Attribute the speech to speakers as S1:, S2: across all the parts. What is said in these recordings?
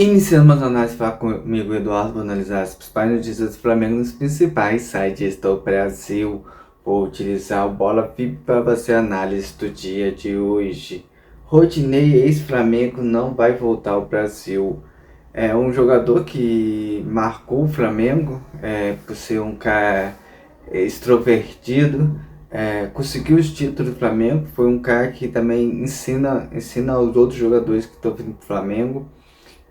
S1: Iniciamos a análise falar comigo, Eduardo, vou analisar as principais notícias do Flamengo nos principais sites do Brasil. Vou utilizar o Bola VIP para fazer a análise do dia de hoje. Rodinei, ex-Flamengo, não vai voltar ao Brasil. É um jogador que marcou o Flamengo por ser um cara extrovertido, conseguiu os títulos do Flamengo, foi um cara que também ensina os outros jogadores que estão vindo para o Flamengo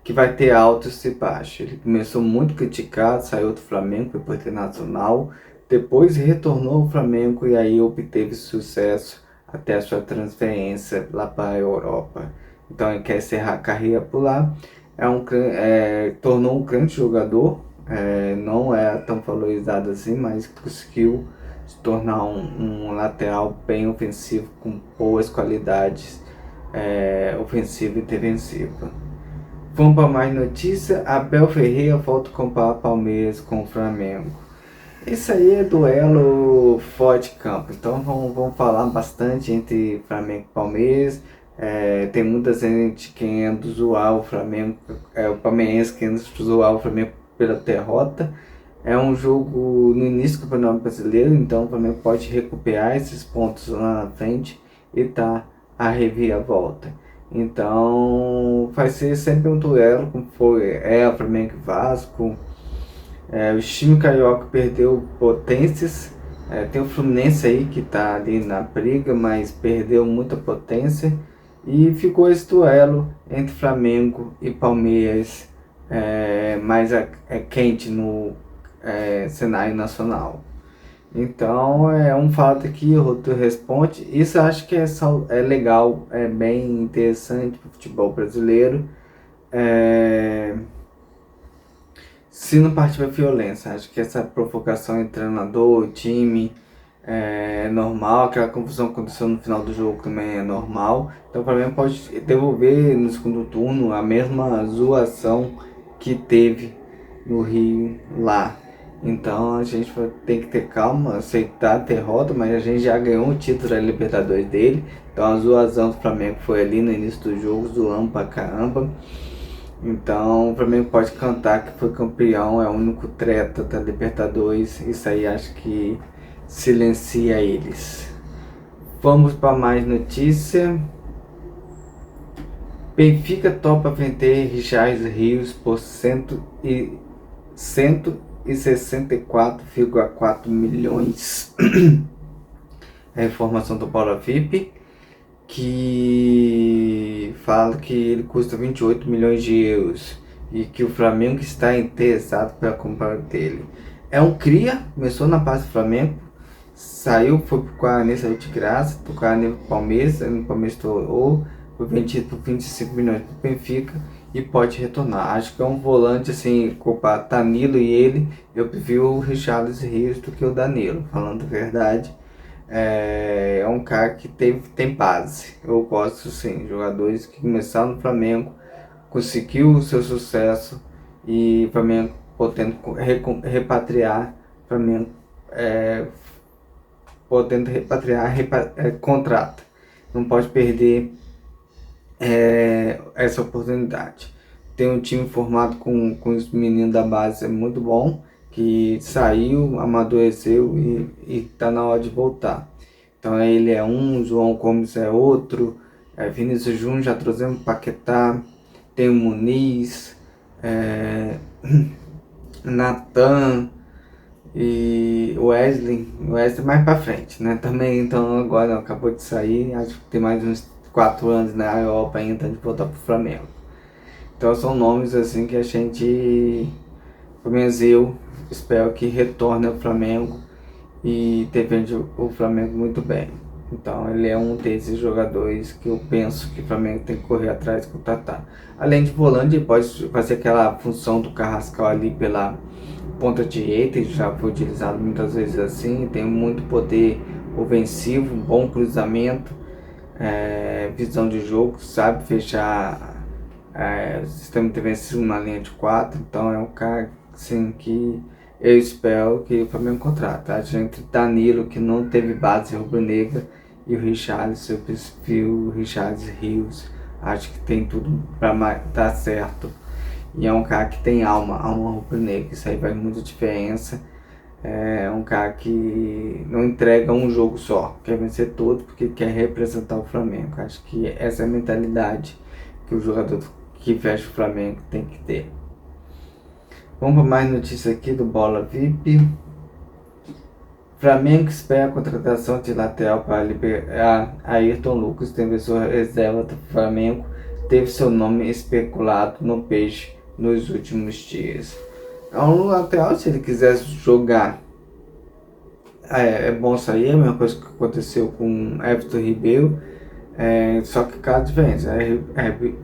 S1: que vai ter altos e baixos. Ele começou muito criticado, saiu do Flamengo, foi para o Internacional, depois retornou ao Flamengo e aí obteve sucesso até a sua transferência lá para a Europa. Então ele quer encerrar a carreira por lá, tornou um grande jogador, não é tão valorizado assim, mas conseguiu se tornar um lateral bem ofensivo, com boas qualidades ofensiva e defensiva. Vamos para mais notícia. Abel Ferreira volta a comparar Palmeiras com o Flamengo. Isso aí é duelo fora de campo, então vamos falar bastante entre Flamengo e Palmeiras. Tem muita gente querendo zoar o Flamengo, o palmeirense querendo zoar o Flamengo pela derrota. É um jogo no início do Campeonato Brasileiro, então o Flamengo pode recuperar esses pontos lá na frente e tá a reviravolta. Então vai ser sempre um duelo, como foi Flamengo e Vasco. O time carioca perdeu potências. Tem o Fluminense aí que está ali na briga, mas perdeu muita potência. E ficou esse duelo entre Flamengo e Palmeiras, mais quente no cenário nacional. Então um fato que o outro responde. Isso eu acho que é legal, é bem interessante para o futebol brasileiro. Se não partir para violência, acho que essa provocação entre treinador e time é normal, aquela confusão que aconteceu no final do jogo também é normal. Então o Flamengo pode devolver no segundo turno a mesma zoação que teve no Rio lá. Então a gente tem que ter calma, aceitar a derrota, mas a gente já ganhou um título da Libertadores dele. Então a zoação do Flamengo foi ali no início do jogo, zoando pra caramba. Então o Flamengo pode cantar que foi campeão, é o único treta da Libertadores. Isso aí acho que silencia eles. Vamos para mais notícia. Benfica topa vender Richard Rios por 164,4 milhões. É a informação do Bola VIP, que fala que ele custa 28 milhões de euros e que o Flamengo está interessado para comprar dele. É um cria, começou na base do Flamengo, saiu, foi pro Guarani, saiu de graça, pro Guarani pro Palmeiras, o Palmeiras estourou, foi vendido por 25 milhões pro Benfica e pode retornar. Acho que é um volante assim, comparar Danilo e ele, eu prefiro o Richarlison Rios do que o Danilo, falando a verdade. É um cara que tem base. Eu gosto sim, jogadores que começaram no Flamengo, conseguiu o seu sucesso e o Flamengo podendo repatriar, Flamengo podendo repatriar, contrata. Não pode perder essa oportunidade. Tem um time formado com os meninos da base, é muito bom, que saiu, amadureceu e tá na hora de voltar. Então ele é um, João Gomes é outro, Vinícius Júnior já trouxemos Paquetá, tem o Muniz, Natan e Wesley mais pra frente, né? Também, então agora acabou de sair, acho que tem mais uns 4 anos na Europa ainda de voltar pro Flamengo. Então são nomes assim que a gente, pelo menos eu, espero que retorne ao Flamengo e defende o Flamengo muito bem. Então ele é um desses jogadores que eu penso que o Flamengo tem que correr atrás e contratar. Além de volante, ele pode fazer aquela função do Carrascal ali pela ponta direita, ele já foi utilizado muitas vezes assim, tem muito poder ofensivo, um bom cruzamento, visão de jogo, sabe fechar sistema defensivo na linha de 4, então é um cara assim, que eu espero que o Flamengo contrata. A gente Danilo, que não teve base rubro-negra, e o Richarlison, eu prefiro o Richarlison Rios, acho que tem tudo para dar certo. E é um cara que tem alma rubro-negra, isso aí faz muita diferença. É um cara que não entrega um jogo só, quer vencer todo porque quer representar o Flamengo. Acho que essa é a mentalidade que o jogador que veste o Flamengo tem que ter. Vamos para mais notícias aqui do Bola VIP. Flamengo espera a contratação de lateral para liberar Ayrton Lucas, defensor reserva do Flamengo, teve seu nome especulado no Peixe nos últimos dias. É um lateral, se ele quiser jogar, é bom sair, é a mesma coisa que aconteceu com Everton Ribeiro. Só que cada diferença.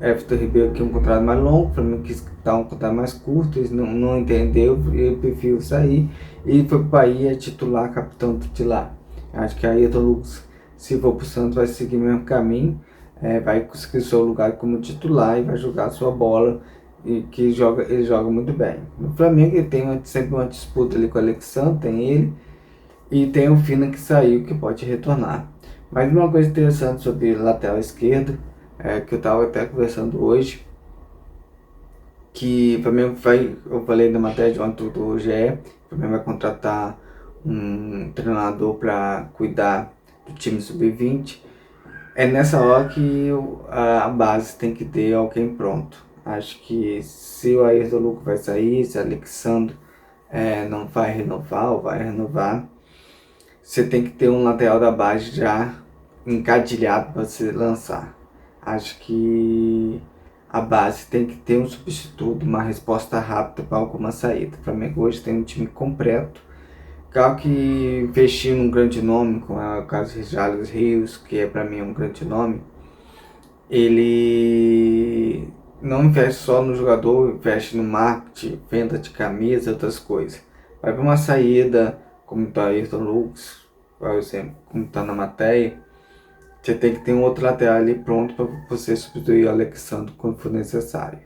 S1: Everton Ribeiro quer um contrato mais longo, o Flamengo quis dar um contrato mais curto, eles não entendeu, eu prefiro sair. E foi para o Bahia titular, capitão titular. Acho que Ayrton Lucas, se for para o Santos, vai seguir o mesmo caminho, vai conseguir seu lugar como titular e vai jogar sua bola, e que ele joga muito bem. No Flamengo ele tem sempre uma disputa ali com o Alexandre, tem ele, e tem o Fina que saiu, que pode retornar. Mas uma coisa interessante sobre lateral esquerdo, que eu estava até conversando hoje, que o Flamengo vai, eu falei na matéria de ontem do GE, o Flamengo vai contratar um treinador para cuidar do time sub-20. É nessa hora que a base tem que ter alguém pronto. Acho que se o Ayrton Lucas vai sair, se o Alexandre não vai renovar ou vai renovar, você tem que ter um lateral da base já encadilhado para você lançar. Acho que a base tem que ter um substituto, uma resposta rápida para alguma saída. O Flamengo hoje tem um time completo. Claro que investir num grande nome, como é o caso de Richarlison Rios, que para mim é um grande nome, ele não investe só no jogador, investe no marketing, venda de camisa, outras coisas. Vai para uma saída, como está Ayrton Lucas, por exemplo, como está na matéria, você tem que ter um outro lateral ali pronto para você substituir o Alexandre quando for necessário.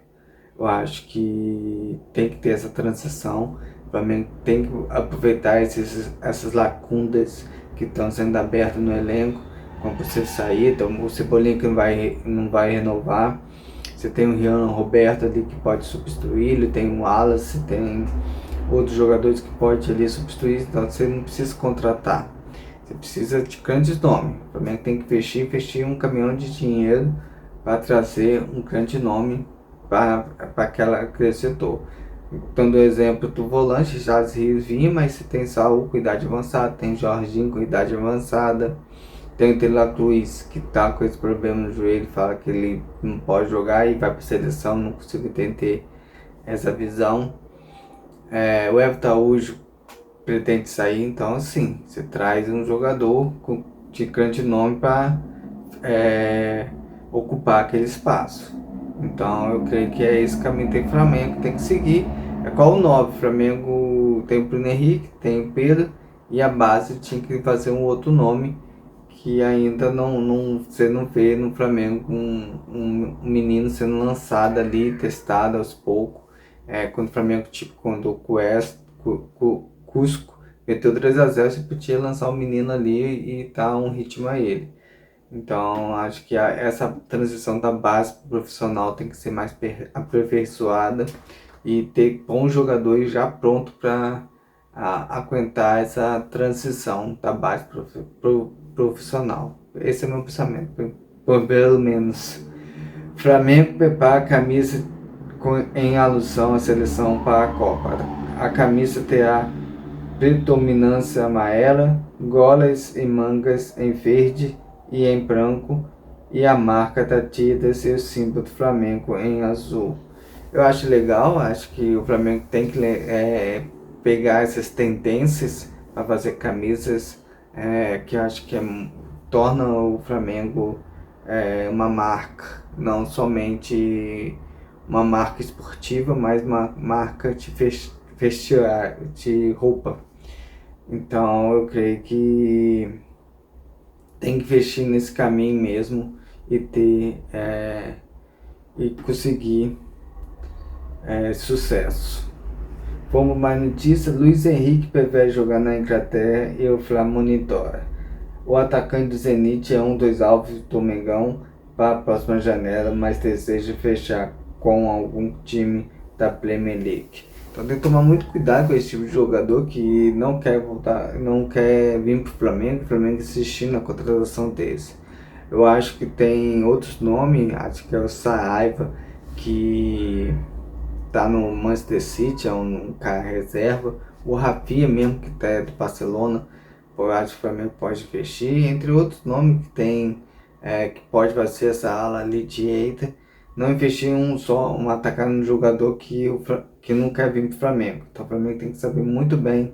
S1: Eu acho que tem que ter essa transição, o Flamengo tem que aproveitar essas lacunas que estão sendo abertas no elenco, quando você sair. Então, o Cebolinha que não vai renovar, você tem o Rian Roberto ali que pode substituí-lo, tem o Wallace, tem outros jogadores que pode ali substituir, então você não precisa contratar. Você precisa de grandes nomes. O Flamengo tem que investir um caminhão de dinheiro para trazer um grande nome para aquele setor. Dando o exemplo do volante, Jazz Rios vinha, mas você tem Saúl com idade avançada, tem Jorginho com idade avançada, tem o De La Cruz que está com esse problema no joelho, fala que ele não pode jogar e vai para a seleção, não consigo entender essa visão. O Everton Araújo pretende sair, então assim, você traz um jogador de grande nome para ocupar aquele espaço. Então eu creio que é esse caminho que o Flamengo tem que seguir. É qual o 9? O Flamengo tem o Bruno Henrique, tem o Pedro, e a base tinha que fazer um outro nome que ainda você não vê no Flamengo um menino sendo lançado ali, testado aos poucos. Quando o Flamengo, tipo, quando o Cusco meteu 3-0, você podia lançar o menino ali e dar um ritmo a ele. Então, acho que essa transição da base pro profissional tem que ser mais aperfeiçoada e ter bons jogadores já prontos para aguentar essa transição da base pro profissional. Esse é o meu pensamento, pelo menos. Flamengo prepara a camisa em alusão à seleção para a Copa. A camisa terá predominância amarela, golas e mangas em verde e em branco, e a marca da Adidas e o símbolo do Flamengo em azul. Eu acho legal, acho que o Flamengo tem que pegar essas tendências para fazer camisas que eu acho que tornam o Flamengo uma marca, não somente uma marca esportiva, mas uma marca de vestuário, de roupa. Então eu creio que tem que investir nesse caminho mesmo e ter e conseguir sucesso. Vamos mais notícia. Luiz Henrique prevê jogar na Inglaterra e o Flamengo monitora. O atacante do Zenit é um dos alvos do Mengão para a próxima janela, mas deseja fechar com algum time da Premier League. Então tem que tomar muito cuidado com esse tipo de jogador que não quer voltar, não quer vir pro Flamengo, o Flamengo insistindo na contratação deles. Eu acho que tem outros nomes, acho que é o Saraiva, que tá no Manchester City, é um cara reserva. O Rafinha mesmo, que tá do Barcelona, eu acho que o Flamengo pode investir. Entre outros nomes que tem, que pode fazer essa ala ali direita. Não investir um atacar no jogador que não quer vir pro Flamengo. Então o Flamengo tem que saber muito bem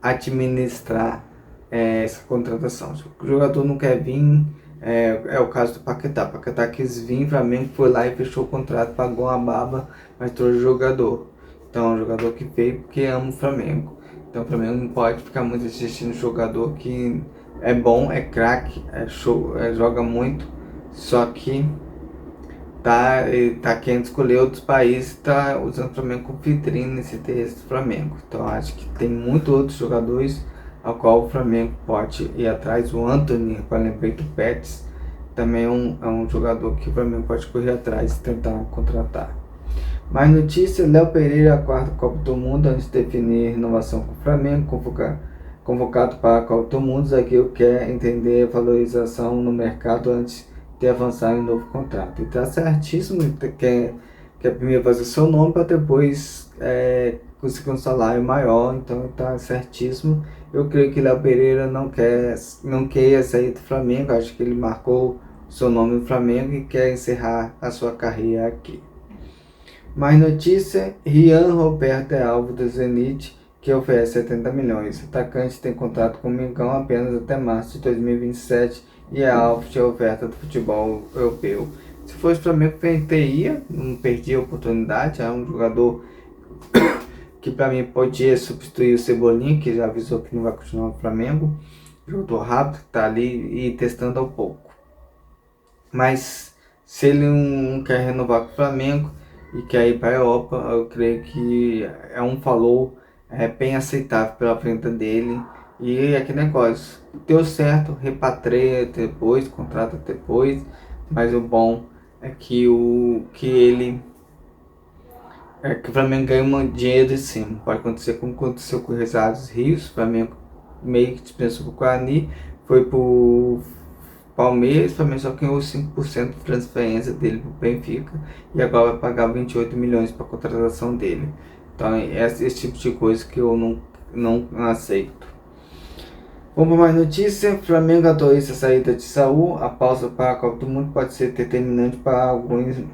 S1: administrar essa contratação. Se o jogador não quer vir, é o caso do Paquetá. O Paquetá quis vir, o Flamengo foi lá e fechou o contrato, pagou uma baba, mas trouxe o jogador. Então é um jogador que veio porque ama o Flamengo. Então o Flamengo não pode ficar muito assistindo jogador que é bom, é craque, é show, joga muito, só que tá querendo escolher outros países, tá usando o Flamengo como vitrine nesse interesse do Flamengo. Então acho que tem muitos outros jogadores ao qual o Flamengo pode ir atrás. O Antony, para lembrar do Pets, também é um jogador que o Flamengo pode correr atrás e tentar contratar. Mais notícias: Léo Pereira, a quarta Copa do Mundo, antes de definir renovação com o Flamengo, convocado para a Copa do Mundo. Zagueiro quer entender a valorização no mercado antes de avançar em um novo contrato. E tá certíssimo, quer primeiro fazer seu nome para depois conseguir um salário maior, então tá certíssimo. Eu creio que Léo Pereira não quer sair do Flamengo, acho que ele marcou seu nome no Flamengo e quer encerrar a sua carreira aqui. Mais notícia: Rian Roberto é alvo do Zenit, que oferece 70 milhões. O atacante tem contrato com o Mengão apenas até março de 2027 e é alvo de oferta do futebol europeu. Se fosse o Flamengo, ia, não perdia a oportunidade. É um jogador que para mim podia substituir o Cebolinha, que já avisou que não vai continuar no Flamengo. Jogador rápido, tá ali e testando ao pouco. Mas se ele não quer renovar com o Flamengo e quer ir para a Europa, eu creio que é um valor bem aceitável pela venda dele. E é aquele negócio, deu certo, repatria depois, contrata depois, mas o bom é que que o Flamengo ganha um dinheiro de cima. Pode acontecer como aconteceu com o Rezados Rios. O Flamengo meio que dispensou o Guarani, foi pro Palmeiras, o Flamengo só ganhou 5% de transferência dele pro Benfica e agora vai pagar 28 milhões para a contratação dele. Então é esse tipo de coisa que eu não aceito. Vamos para mais notícia: Flamengo autoriza a saída de Saúl. A pausa para a Copa do Mundo pode ser determinante para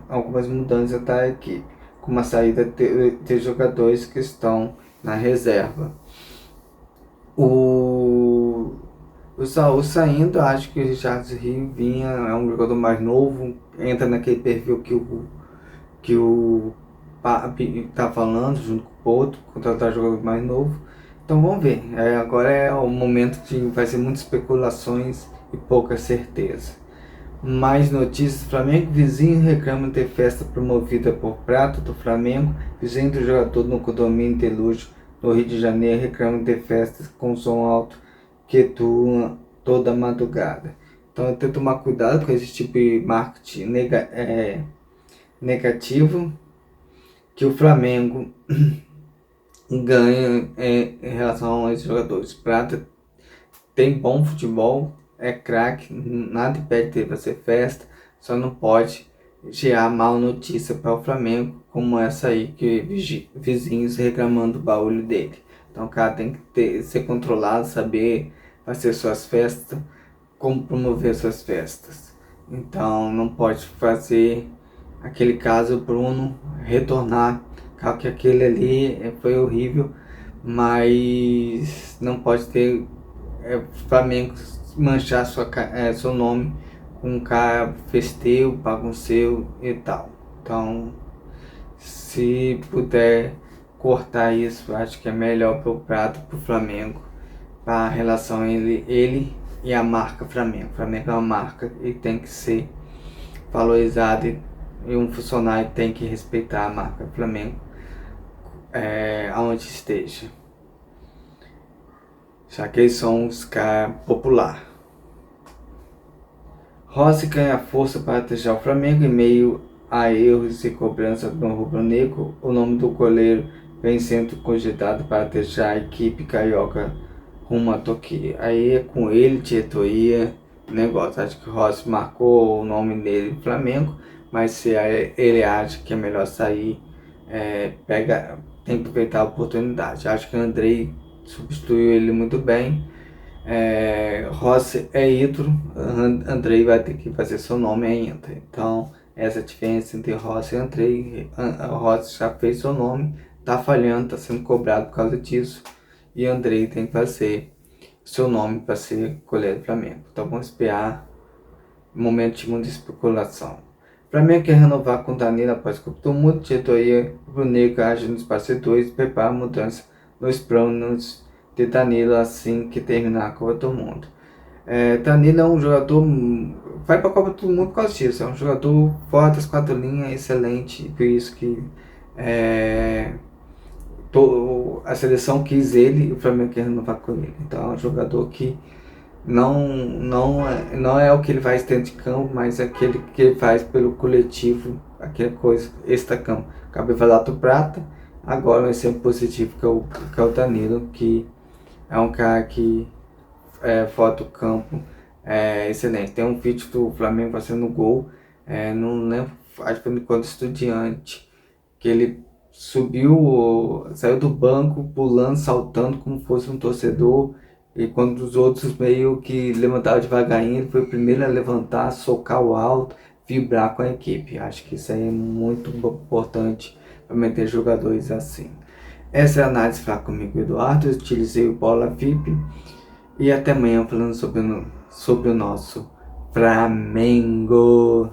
S1: algumas mudanças da equipe, como a saída de jogadores que estão na reserva. O Saúl saindo, acho que o Richard Vinha é um jogador mais novo, entra naquele perfil que o Papi tá falando, junto com o Porto, contratar jogador mais novo. Então vamos ver, agora é o momento que vai ser muitas especulações e pouca certeza. Mais notícias: Flamengo vizinho reclama de festa promovida por prato do Flamengo. Vizinho do jogador no condomínio de luxo no Rio de Janeiro reclama de festas com som alto que atuam toda madrugada. Então eu tenho que tomar cuidado com esse tipo de marketing negativo que o Flamengo ganha em relação a esses jogadores. Prata tem bom futebol, é craque, nada impede de fazer festa, só não pode gerar mal notícia para o Flamengo, como essa aí, que vizinhos reclamando do barulho dele. Então o cara tem que ser controlado, saber fazer suas festas, como promover suas festas. Então não pode fazer aquele caso Bruno retornar, claro que aquele ali foi horrível, mas não pode ter Flamengo manchar seu nome com um cara festeiro, bagunceiro e tal. Então, se puder cortar isso, acho que é melhor pro prato, pro Flamengo, para a relação ele e a marca Flamengo. O Flamengo é uma marca e tem que ser valorizado, e um funcionário tem que respeitar a marca Flamengo aonde esteja, já que eles são os caras popular. Rossi ganha força para deixar o Flamengo em meio há erros e cobrança no rubro-negro, o nome do goleiro vem sendo cogitado para deixar a equipe carioca rumo a Toquinho. Aí é com ele, diretoria, negócio. Acho que o Rossi marcou o nome dele no Flamengo, mas se ele acha que é melhor sair, tem que aproveitar a oportunidade. Acho que o Andrei substituiu ele muito bem. Rossi é ídolo, Andrei vai ter que fazer seu nome ainda. Então, essa diferença entre Rossi e Andrei, Rossi já fez seu nome, tá falhando, tá sendo cobrado por causa disso. E Andrei tem que fazer seu nome para ser goleiro do Flamengo. Então vamos esperar momento de muita especulação. O Flamengo quer renovar com Danilo após Copa do Mundo. Diretoria rubro-negra age nos bastidores e prepara a mudança nos planos de Danilo assim que terminar a Copa do Mundo. Danilo é um jogador, vai para a Copa do Mundo por causa disso, é um jogador fora das quatro linhas, excelente, por isso que a seleção quis ele e o Flamengo quer renovar com ele. Então é um jogador que não é o que ele faz dentro de campo, mas é aquele que ele faz pelo coletivo, aquela coisa extra-campo. Acabei de falar do Prata, agora um exemplo positivo que é o Danilo, que é um cara que fora do campo é excelente. Tem um vídeo do Flamengo fazendo gol, não lembro, acho que foi quando Estudiante, que ele saiu do banco, pulando, saltando como fosse um torcedor, e quando os outros meio que levantavam devagarinho, ele foi o primeiro a levantar, socar o alto, vibrar com a equipe. Acho que isso aí é muito importante para manter jogadores assim. Essa é a análise Fala Comigo, Eduardo. Eu utilizei o Bola VIP e até amanhã falando sobre o nosso Flamengo.